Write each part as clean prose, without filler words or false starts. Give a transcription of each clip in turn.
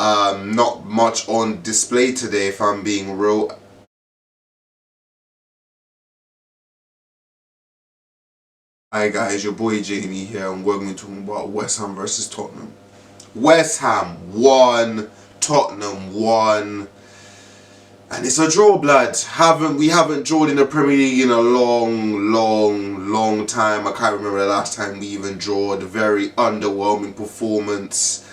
Not much on display today, if I'm being real. Hi guys, your boy Jamie here, and we're going to talk about West Ham versus Tottenham. West Ham won, Tottenham won, and it's a draw, blood. We haven't drawn in the Premier League in a long time. I can't remember the last time we even drawed. Very underwhelming performance.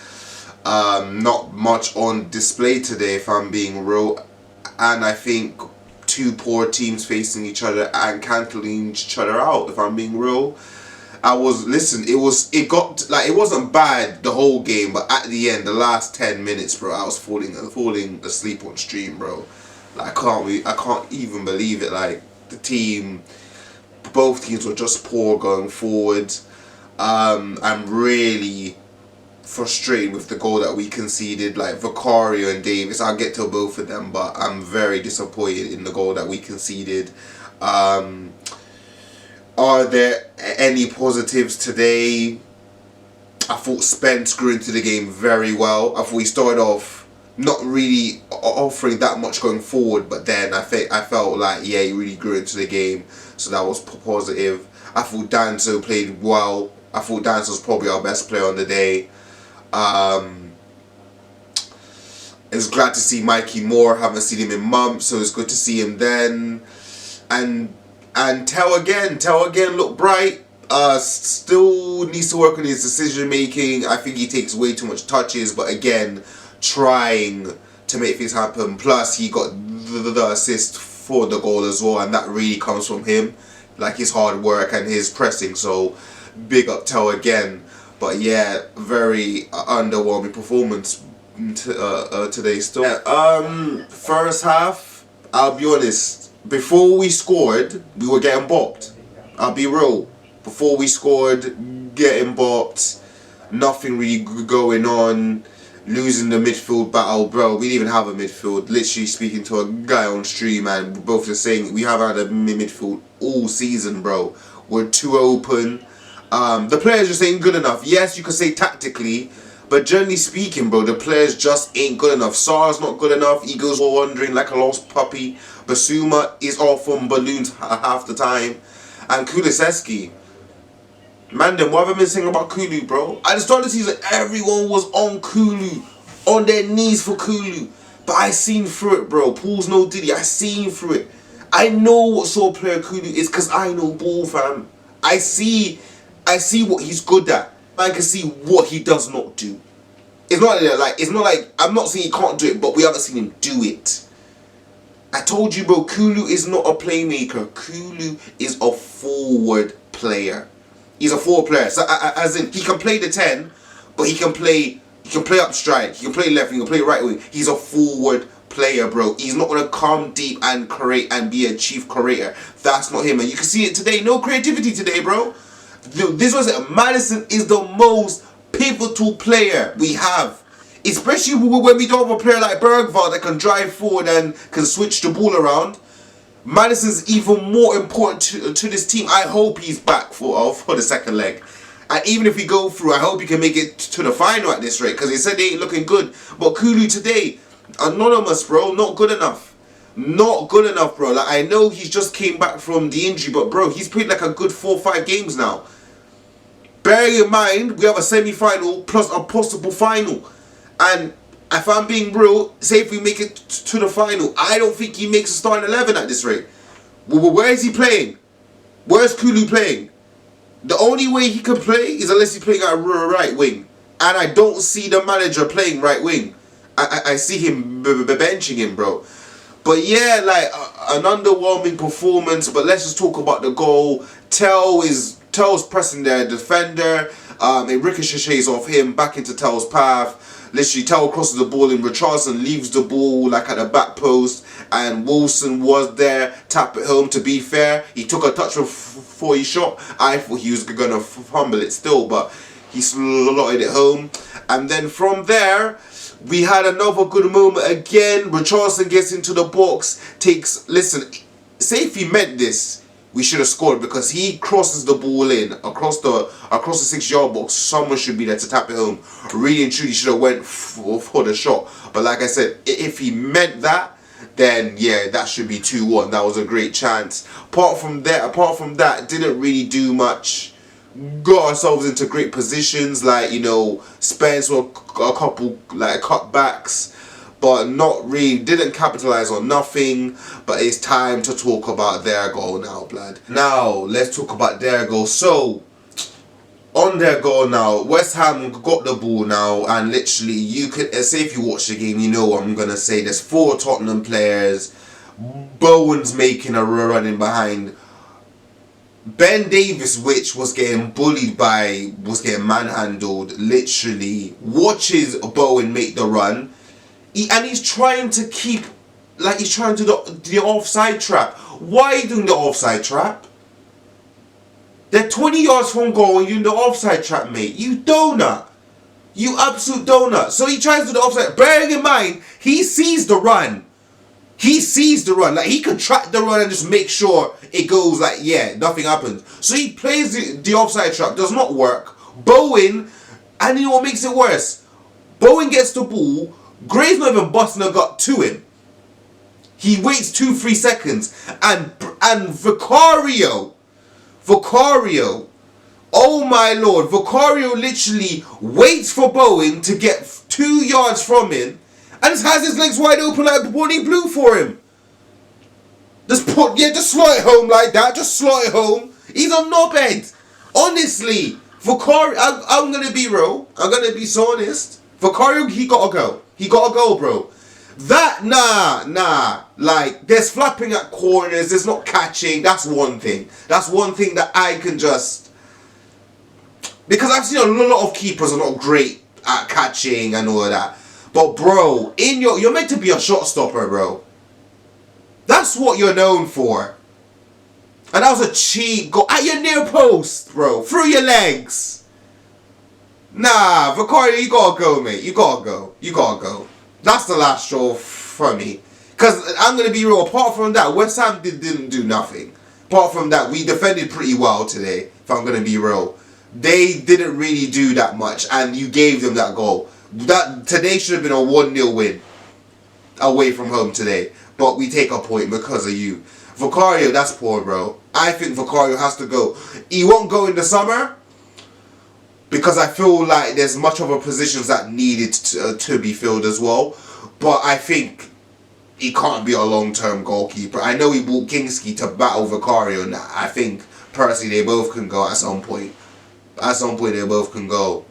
Not much on display today, if I'm being real, and I think two poor teams facing each other and cancelling each other out, if I'm being real. It wasn't bad the whole game, but at the end, the last 10 minutes, bro, I was falling asleep on stream, bro. Like, I can't even believe it. Like, both teams were just poor going forward. I'm really frustrated with the goal that we conceded. Like, Vicario and Davis, I'll get to both of them, but I'm very disappointed in the goal that we conceded. Are there any positives today? I thought Spence grew into the game very well. I thought he started off not really offering that much going forward, but then I felt like, yeah, he really grew into the game, so that was positive. I thought Danso played well. I thought Danso was probably our best player on the day. It was glad to see Mikey Moore. Haven't seen him in months, so it's good to see him then. And Tell again looked bright. Still needs to work on his decision making. I think he takes way too much touches, but again, trying to make things happen. Plus, he got the assist for the goal as well, and that really comes from him, like his hard work and his pressing. So, big up Tell again. But yeah, very underwhelming performance today still. Yeah, first half, I'll be honest, before we scored, we were getting bopped. I'll be real. Before we scored, getting bopped, nothing really going on, losing the midfield battle, bro. We didn't even have a midfield. Literally speaking to a guy on stream, and we're both just saying we haven't had a midfield all season, bro. We're too open. The players just ain't good enough. Yes, you could say tactically, but generally speaking, bro, the players just ain't good enough. Sar's not good enough. He goes wandering like a lost puppy. Basuma is off on balloons half the time. And Kulusevski. Man, then what have I been saying about Kulu, bro? At the start of the season, everyone was on Kulu. On their knees for Kulu. But I seen through it, bro. Paul's no Diddy. I seen through it. I know what sort of player Kulu is because I know ball, fam. I see what he's good at. I can see what he does not do. It's not like I'm not saying he can't do it, but we haven't seen him do it. I told you, bro, Kulu is not a playmaker. Kulu is a forward player. He's a forward player. So as in, he can play the 10, but he can play up stride. He can play left, he can play right wing. He's a forward player, bro. He's not gonna come deep and create and be a chief creator. That's not him. And you can see it today. No creativity today, bro. This was it. Maddison is the most pivotal player we have. Especially when we don't have a player like Bergvall that can drive forward and can switch the ball around. Maddison's even more important to this team. I hope he's back for the second leg. And even if we go through, I hope he can make it to the final at this rate. Because they said they ain't looking good. But Kulu today, anonymous, bro. Not good enough. Not good enough, bro. Like, I know he just came back from the injury. But, bro, he's played like a good 4 or 5 games now. Bearing in mind, we have a semi-final plus a possible final. And if I'm being real, say if we make it to the final, I don't think he makes a starting 11 at this rate. Where is he playing? Where's Kulu playing? The only way he can play is unless he's playing at right wing. And I don't see the manager playing right wing. I see him benching him, bro. But yeah, like an underwhelming performance. But let's just talk about the goal. Tell's pressing their defender. It ricochets off him back into Tell's path. Literally, Tell crosses the ball in. Richarlison leaves the ball like at the back post, and Wilson was there, tap it home. To be fair, he took a touch before he shot. I thought he was gonna fumble it still, but he slotted it home. And then from there, we had another good moment again. Richarlison gets into the box, listen, say if he meant this, we should have scored because he crosses the ball in across the 6-yard box. Someone should be there to tap it home. Really and truly should have went for the shot. But like I said, if he meant that, then yeah, that should be 2-1. That was a great chance. Apart from that, didn't really do much. Got ourselves into great positions, like, you know, Spence were a couple like cutbacks, but not really, didn't capitalize on nothing. But it's time to talk about their goal now, blood. Now let's talk about their goal. So on their goal now, West Ham got the ball now, and literally you could say, if you watch the game, you know what I'm gonna say. There's 4 Tottenham players. Bowen's making a run in behind. Ben Davis, which was getting bullied was getting manhandled, literally watches Bowen make the run. And he's trying to keep, like, he's trying to do the offside trap. Why are you doing the offside trap? They're 20 yards from goal and you're doing the offside trap, mate. You donut. You absolute donut. So he tries to do the offside. Bearing in mind, he sees the run. He sees the run. Like, he can track the run and just make sure it goes like, yeah, nothing happens. So he plays the offside trap. Does not work. Bowen, and you know what makes it worse? Bowen gets the ball. Gray's not even busting a gut to him. He waits 2-3 seconds. And Vicario, oh my lord, Vicario literally waits for Bowen to get 2 yards from him and just has his legs wide open like Bonnie Blue for him. Just slot it home like that. Just slot it home. He's a knobhead. Honestly, Vicario, I'm gonna be real. I'm gonna be so honest. Vicario, he gotta go. He gotta go, bro. That, nah. Like, there's flapping at corners, there's not catching. That's one thing. That's one thing that I can just... Because I've seen a lot of keepers are not great at catching and all of that. But, bro, you're meant to be a shot stopper, bro. That's what you're known for. And that was a cheat goal at your near post, bro. Through your legs. Nah, Vicario, you gotta go, mate. You gotta go. That's the last straw for me. Because I'm going to be real, apart from that, West Ham didn't do nothing. Apart from that, we defended pretty well today, if I'm going to be real. They didn't really do that much, and you gave them that goal. Today should have been a 1-0 win away from home today. But we take a point because of you. Vicario, that's poor, bro. I think Vicario has to go. He won't go in the summer, because I feel like there's much other positions that needed to be filled as well. But I think he can't be a long-term goalkeeper. I know he brought Kingsley to battle Vicario, and I think personally they both can go at some point. At some point they both can go.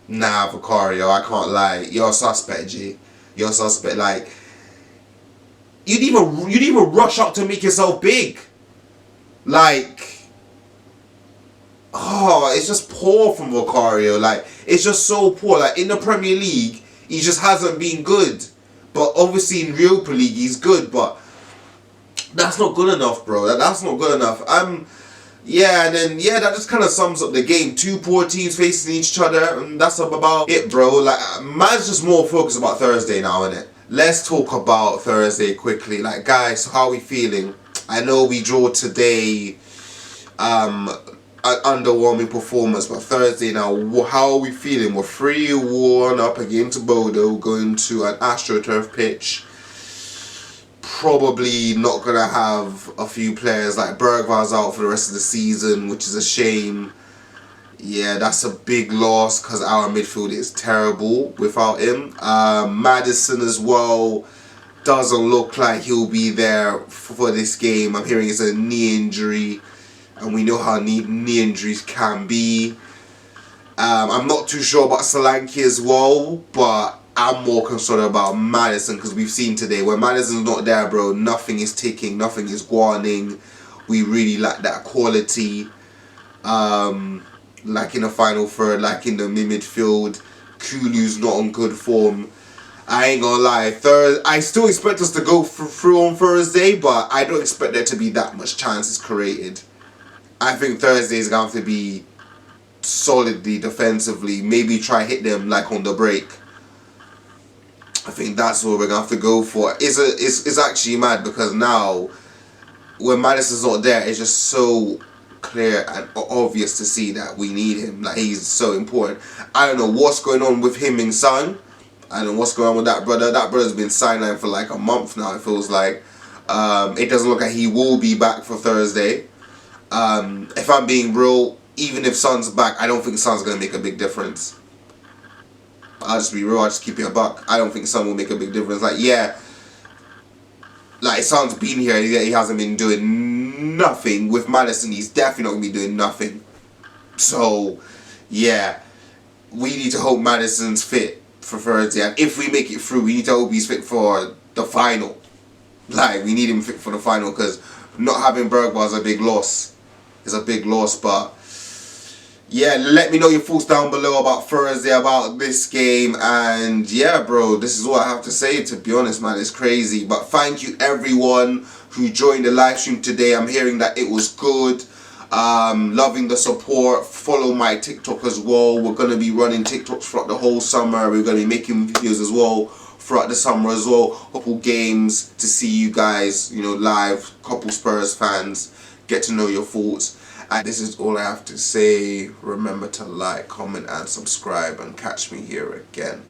Nah, Vicario, I can't lie. You're a suspect, G. You're a suspect. Like, you'd even rush out to make yourself big. Like... Oh, it's just poor from Vicario. Like, it's just so poor. Like, in the Premier League, he just hasn't been good. But obviously in Europa League, he's good. But that's not good enough, bro. That's not good enough. Yeah, and then, yeah, that just kind of sums up the game. 2 poor teams facing each other. And that's about it, bro. Like, man's just more focused about Thursday now, innit? Let's talk about Thursday quickly. Like, guys, how are we feeling? I know we draw today. An underwhelming performance, but Thursday now, how are we feeling? We're 3-1 up against Bodo, going to an AstroTurf pitch. Probably not going to have a few players, like Bergva's out for the rest of the season, which is a shame. Yeah, that's a big loss because our midfield is terrible without him. Maddison as well doesn't look like he'll be there for this game. I'm hearing it's a knee injury. And we know how knee injuries can be. I'm not too sure about Solanke as well, but I'm more concerned about Maddison because we've seen today when Maddison's not there, bro, nothing is ticking, nothing is guaning. We really lack that quality. Like in the final third, like in the midfield. Kulu's not on good form. I ain't gonna lie, I still expect us to go through on Thursday, but I don't expect there to be that much chances created. I think Thursday is going to have to be solidly defensively. Maybe try hit them like on the break. I think that's what we're going to have to go for. It's actually mad because now when Madison's not there, it's just so clear and obvious to see that we need him. Like, he's so important. I don't know what's going on with him and Son. I don't know what's going on with that brother. That brother's been sidelined for like a month now, it feels like. It doesn't look like he will be back for Thursday. If I'm being real, even if Son's back, I don't think Son's going to make a big difference. I'll just be real, I'll just keep it a buck. I don't think Son will make a big difference. Like, yeah, like, Son's been here, he hasn't been doing nothing. With Madison, he's definitely not going to be doing nothing. So, yeah, we need to hope Madison's fit for Thursday. And if we make it through, we need to hope he's fit for the final. Like, we need him fit for the final, because not having Bergwijn is a big loss. It's a big loss, but yeah, let me know your thoughts down below about Thursday, about this game, and yeah, bro, this is all I have to say, to be honest, man. It's crazy, but thank you everyone who joined the live stream today. I'm hearing that it was good. Loving the support. Follow my TikTok as well. We're going to be running TikToks throughout the whole summer. We're going to be making videos as well throughout the summer as well. Couple games to see you guys, you know, live. Couple Spurs fans. Get to know your thoughts. And this is all I have to say. Remember to like, comment and subscribe, and catch me here again.